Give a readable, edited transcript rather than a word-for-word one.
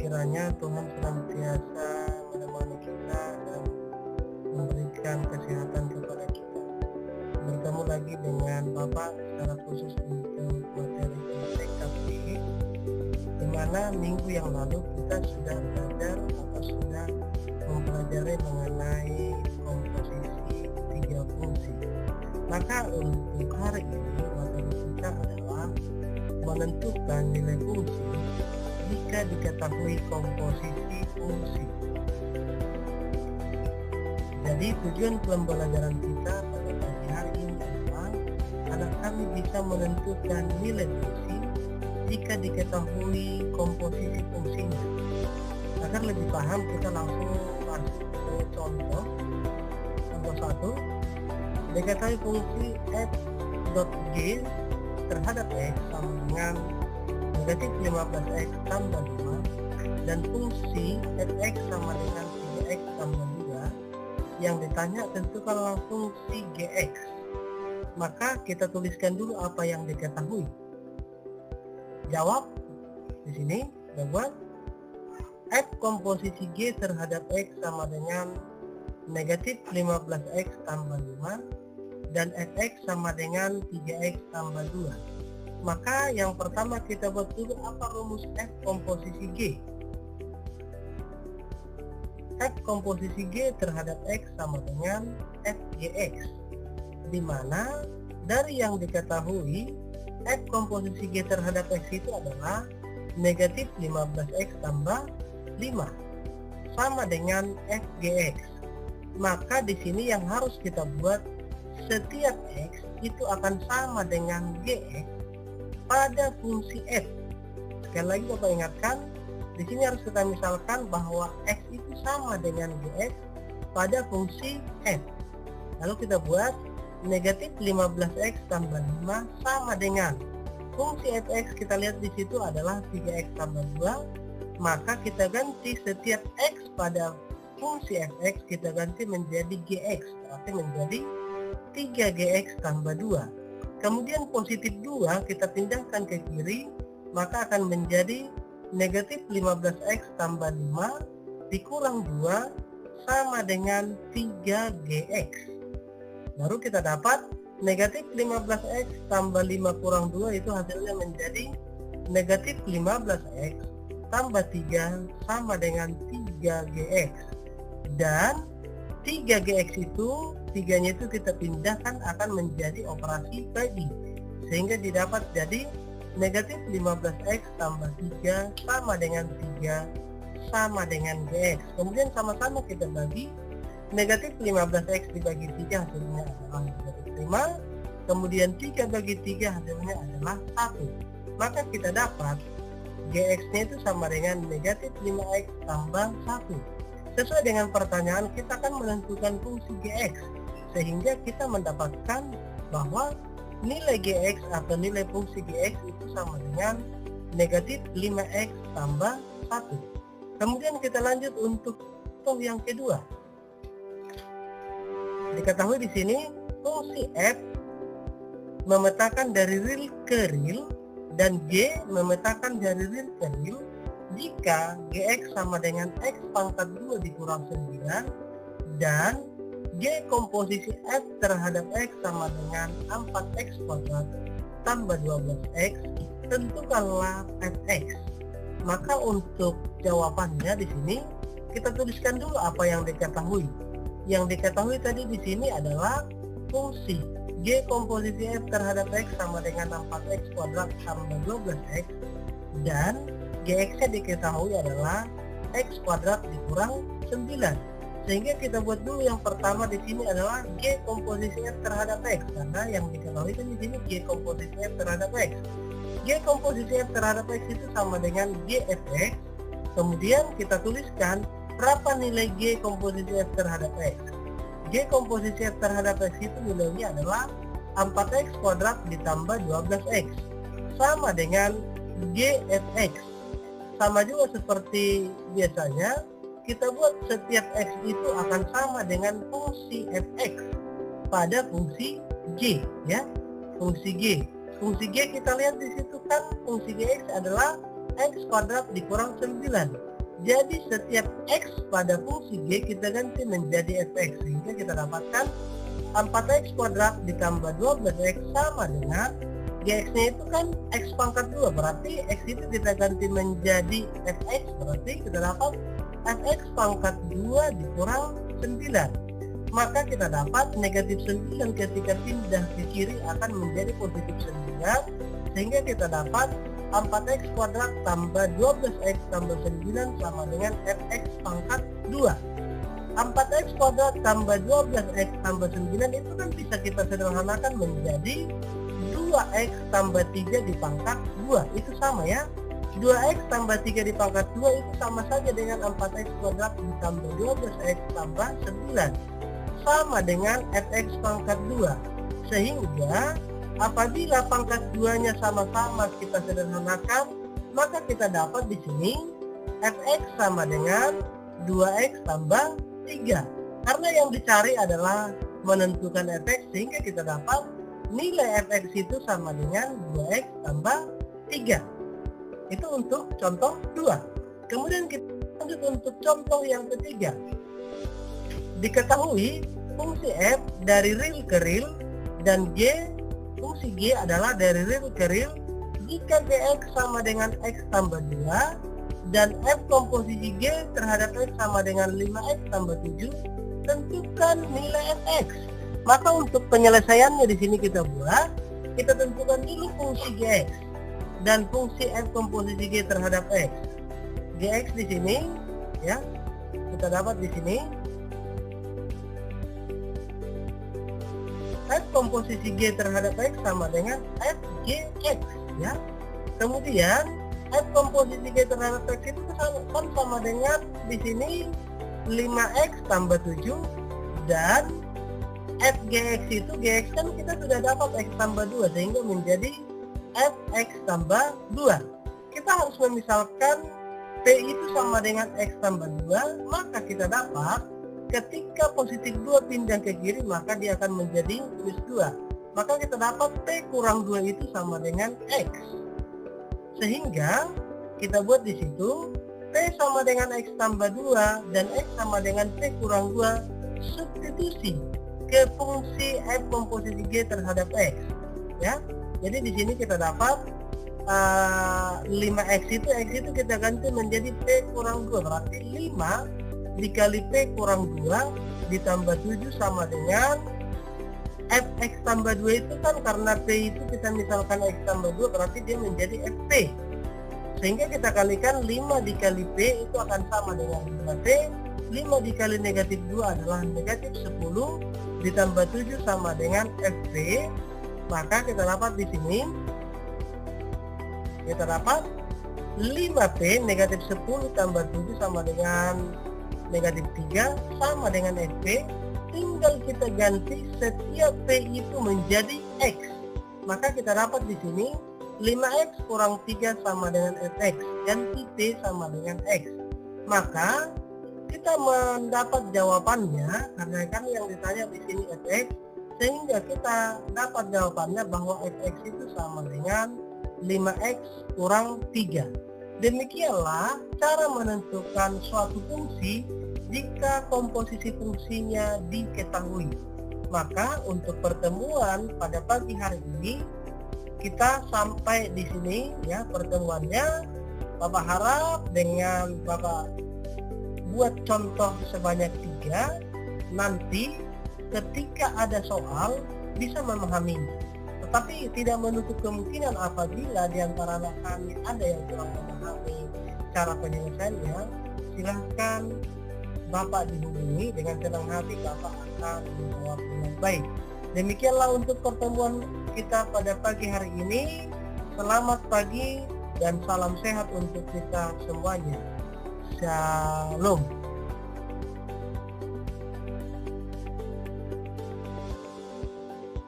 kiranya Tuhan senantiasa menemani kita dan memberikan kesehatan kepada kita. Bertemu lagi dengan Bapak secara khusus untuk materi TKP, di mana minggu yang lalu kita sudah belajar atau sudah mempelajari mengenai komposisi 3 fungsi. Maka untuk hari ini materi kita adalah menentukan nilai fungsi jika diketahui komposisi fungsi. Jadi tujuan pembelajaran kita pada pagi hari ini adalah anak kami bisa menentukan nilai fungsi jika diketahui komposisi fungsinya. Agar lebih paham, kita langsung masuk ke contoh. Contoh 1, diketahui fungsi f.g terhadap x sama dengan negatif 15x tambah 5, dan fungsi fx sama dengan 3x tambah 2. Yang ditanya tentukanlah fungsi gx. Maka kita tuliskan dulu apa yang diketahui. Jawab di sini bahwa f komposisi g terhadap x sama dengan negatif 15x tambah 5 dan fx sama dengan 3x tambah 2. Maka yang pertama kita buat dulu apa rumus f komposisi g. F komposisi g terhadap x sama dengan fgx, di mana dari yang diketahui f komposisi g terhadap x itu adalah negatif 15x tambah 5 sama dengan fgx. Maka di sini yang harus kita buat, setiap x itu akan sama dengan gx pada fungsi f. Sekali lagi Bapak ingatkan, di sini harus kita misalkan bahwa x itu sama dengan gx pada fungsi f. Lalu kita buat negatif 15x tambah 5 sama dengan fungsi fx, kita lihat di situ adalah 3x tambah 2. Maka kita ganti setiap x pada fungsi fx, kita ganti menjadi gx, berarti menjadi 3gx tambah 2. Kemudian positif 2 kita pindahkan ke kiri, maka akan menjadi negatif 15x tambah 5 dikurang 2 sama dengan 3gx. Baru kita dapat negatif 15x tambah 5 kurang 2 itu hasilnya menjadi negatif 15x tambah 3 sama dengan 3gx. Dan 3gx itu, 3-nya itu kita pindahkan akan menjadi operasi bagi, sehingga didapat jadi negatif 15x tambah 3 sama dengan 3 sama dengan gx. Kemudian sama-sama kita bagi, negatif 15x dibagi 3 hasilnya adalah negatif 5, kemudian 3 bagi 3 hasilnya adalah 1. Maka kita dapat gx-nya itu sama dengan negatif 5x tambah 1. Sesuai dengan pertanyaan, kita akan menentukan fungsi gx, sehingga kita mendapatkan bahwa nilai gx atau nilai fungsi gx itu sama dengan negatif 5x tambah 1. Kemudian kita lanjut untuk contoh yang kedua. Diketahui di sini fungsi f memetakan dari real ke real dan g memetakan dari real ke real jika gx sama dengan x pangkat 2 dikurang 9 dan g komposisi f terhadap x sama dengan 4x kuadrat tambah 12x, tentukanlah fx. Maka untuk jawabannya di sini kita tuliskan dulu apa yang diketahui. Yang diketahui tadi di sini adalah fungsi g komposisi f terhadap x sama dengan 4x kuadrat tambah 12x dan gx-nya diketahui adalah x kuadrat dikurang 9. Sehingga kita buat dulu yang pertama di sini adalah g komposisi f terhadap x, karena yang diketahui kan di sini g komposisi f terhadap x. G komposisi f terhadap x itu sama dengan g fx. Kemudian kita tuliskan berapa nilai g komposisi f terhadap x. G komposisi f terhadap x itu nilainya adalah 4x kuadrat ditambah 12x sama dengan g fx. Sama juga seperti biasanya, kita buat setiap x itu akan sama dengan fungsi fx pada fungsi g, ya. Fungsi g. Fungsi g kita lihat di situ kan fungsi gx adalah x kuadrat dikurang 9. Jadi setiap X pada fungsi G kita ganti menjadi fx, sehingga kita dapatkan 4x kuadrat ditambah 12x sama dengan Gx-nya itu kan X pangkat 2, berarti X itu kita ganti menjadi fx, berarti kita dapat fx pangkat 2 dikurang 9. Maka kita dapat negatif 9 ketika pindah ke kiri akan menjadi positif 9, sehingga kita dapat 4x kuadrat tambah 12x tambah 9 sama dengan fx pangkat 2. 4x kuadrat tambah 12x tambah 9 itu kan bisa kita sederhanakan menjadi 2x tambah 3 di pangkat 2. Itu sama ya, 2x tambah 3 di pangkat 2 itu sama saja dengan 4x kuadrat ditambah 12x tambah 9 sama dengan fx pangkat 2. Sehingga apabila pangkat 2-nya sama-sama kita sederhanakan, maka kita dapat di sini fx sama dengan 2x tambah 3. Karena yang dicari adalah menentukan fx, sehingga kita dapat nilai fx itu sama dengan 2x tambah 3. Itu untuk contoh 2. Kemudian kita lanjut untuk contoh yang ketiga. Diketahui fungsi f dari real ke real dan fungsi g adalah dari real ke real jika gx sama dengan x tambah 2 dan f komposisi g terhadap x sama dengan 5x tambah 7, tentukan nilai fx. Maka untuk penyelesaiannya di sini kita tentukan dulu fungsi gx dan fungsi f komposisi g terhadap x. Gx di sini ya, kita dapat di sini f komposisi g terhadap x sama dengan fgx ya. Kemudian f komposisi g terhadap x itu kan sama dengan di sini 5x tambah 7 dan fgx itu gx kan kita sudah dapat x tambah 2 sehingga menjadi fx tambah 2. Kita harus memisalkan p itu sama dengan x tambah 2, maka kita dapat ketika positif 2 pindah ke kiri maka dia akan menjadi plus 2. Maka kita dapat p kurang 2 itu sama dengan x. Sehingga kita buat di situ p sama dengan x tambah 2 dan x sama dengan p kurang 2, substitusi ke fungsi f komposisi g terhadap x ya. Jadi di sini kita dapat 5x itu kita ganti menjadi p kurang 2, berarti 5 dikali p kurang 2 ditambah 7 sama dengan fx tambah 2 itu kan karena p itu kita misalkan x tambah 2 berarti dia menjadi fp, sehingga kita kalikan 5 dikali p itu akan sama dengan 5p. 5 dikali negatif 2 adalah negatif 10 ditambah 7 sama dengan fp. Maka kita dapat di sini kita dapat 5p negatif 10 tambah 7 sama dengan negatif 3 sama dengan fp. Tinggal kita ganti setiap p itu menjadi x. Maka kita dapat di sini 5x kurang 3 sama dengan fx, ganti p sama dengan x. Maka kita mendapat jawabannya karena kan yang ditanya di sini fx, sehingga kita dapat jawabannya bahwa fx itu sama dengan 5x kurang 3. Demikianlah cara menentukan suatu fungsi jika komposisi fungsinya diketahui. Maka untuk pertemuan pada pagi hari ini kita sampai di sini ya pertemuannya. Bapak harap dengan Bapak buat contoh sebanyak 3, nanti ketika ada soal bisa memahaminya. Tetapi tidak menutup kemungkinan apabila di antara anak kami ada yang kurang memahami cara penyelesaiannya, silahkan Bapak dihubungi, dengan senang hati Bapak akan menjawab dengan baik. Demikianlah untuk pertemuan kita pada pagi hari ini. Selamat pagi dan salam sehat untuk kita semuanya. Shalom.